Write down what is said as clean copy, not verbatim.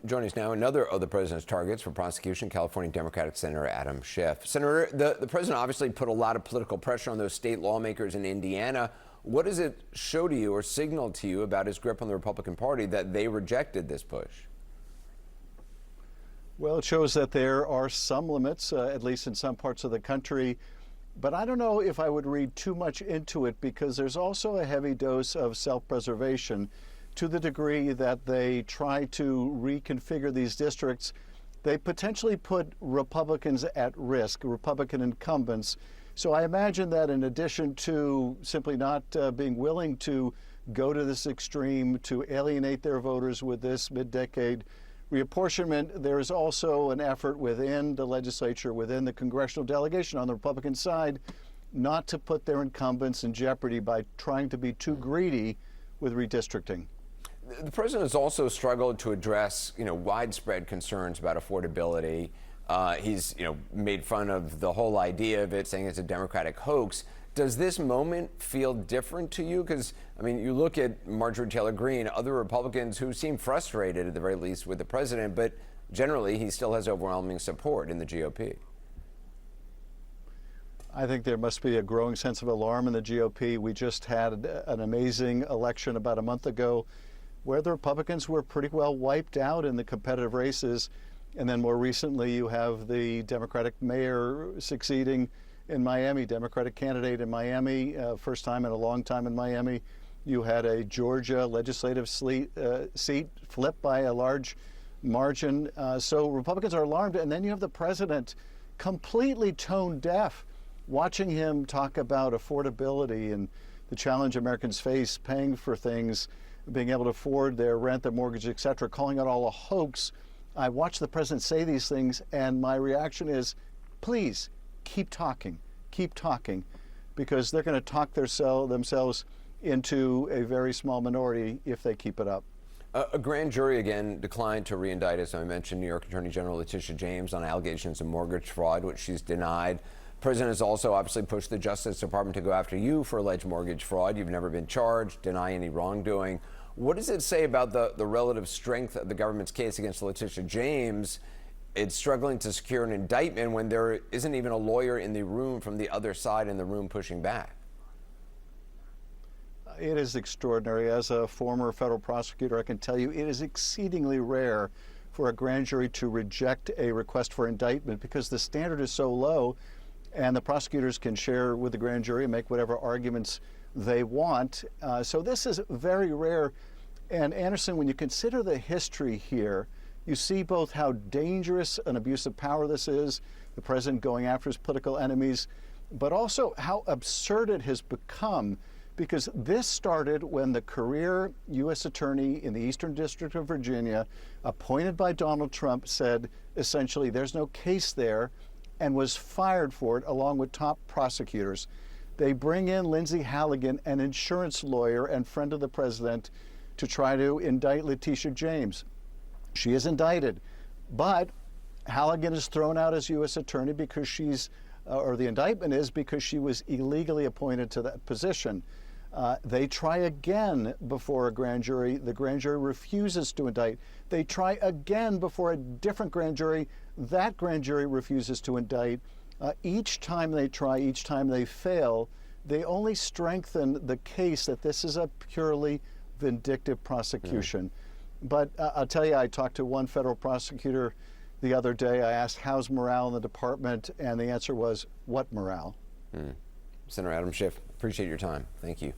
Joining us now, another of the president's targets for prosecution, California Democratic Senator Adam Schiff. Senator, the president obviously put a lot of political pressure on those state lawmakers in Indiana. What does it show to you or signal to you about his grip on the Republican Party that they rejected this push? Well, it shows that there are some limits, at least in some parts of the country. But I don't know if I would read too much into it, because there's also a heavy dose of self-preservation. To the degree that they try to reconfigure these districts, they potentially put Republicans at risk, Republican incumbents. So I imagine that in addition to simply not being willing to go to this extreme to alienate their voters with this mid-decade reapportionment, there is also an effort within the legislature, within the congressional delegation on the Republican side, not to put their incumbents in jeopardy by trying to be too greedy with redistricting. The president has also struggled to address, widespread concerns about affordability. He's, made fun of the whole idea of it, saying it's a Democratic hoax. Does this moment feel different to you? Because, you look at Marjorie Taylor Greene, other Republicans who seem frustrated, at the very least, with the president, but generally he still has overwhelming support in the GOP. I think there must be a growing sense of alarm in the GOP. We just had an amazing election about a month ago, where the Republicans were pretty well wiped out in the competitive races. And then more recently, you have the Democratic mayor succeeding in Miami, Democratic candidate in Miami, first time in a long time in Miami. You had a Georgia legislative seat flipped by a large margin. So Republicans are alarmed. And then you have the president completely tone deaf, watching him talk about affordability and the challenge Americans face paying for things, being able to afford their rent, their mortgage, et cetera, calling it all a hoax. I watched the president say these things, and my reaction is, please, keep talking, because they're going to talk themselves into a very small minority if they keep it up. A grand jury again declined to re-indict, as I mentioned, New York Attorney General Letitia James on allegations of mortgage fraud, which she's denied. The president has also obviously pushed the Justice Department to go after you for alleged mortgage fraud. You've never been charged, deny any wrongdoing. What does it say about the relative strength of the government's case against Letitia James? It's struggling to secure an indictment when there isn't even a lawyer in the room from the other side in the room pushing back. It is extraordinary. As a former federal prosecutor, I can tell you it is exceedingly rare for a grand jury to reject a request for indictment, because the standard is so low, and the prosecutors can share with the grand jury and make whatever arguments they want. So this is very rare. And Anderson, when you consider the history here, you see both how dangerous an abuse of power this is, the president going after his political enemies, but also how absurd it has become, because this started when the career U.S. attorney in the Eastern District of Virginia, appointed by Donald Trump, said essentially there's no case there, and was fired for it along with top prosecutors. They bring in Lindsay Halligan, an insurance lawyer and friend of the president, to try to indict Letitia James. She is indicted, but Halligan is thrown out as U.S. attorney because the indictment is because she was illegally appointed to that position. They try again before a grand jury. The grand jury refuses to indict. They try again before a different grand jury. That grand jury refuses to indict. Each time they try, each time they fail, they only strengthen the case that this is a purely vindictive prosecution. But I'll tell you, I talked to one federal prosecutor the other day. I asked, how's morale in the department? And the answer was, what morale? Senator Adam Schiff, appreciate your time. Thank you.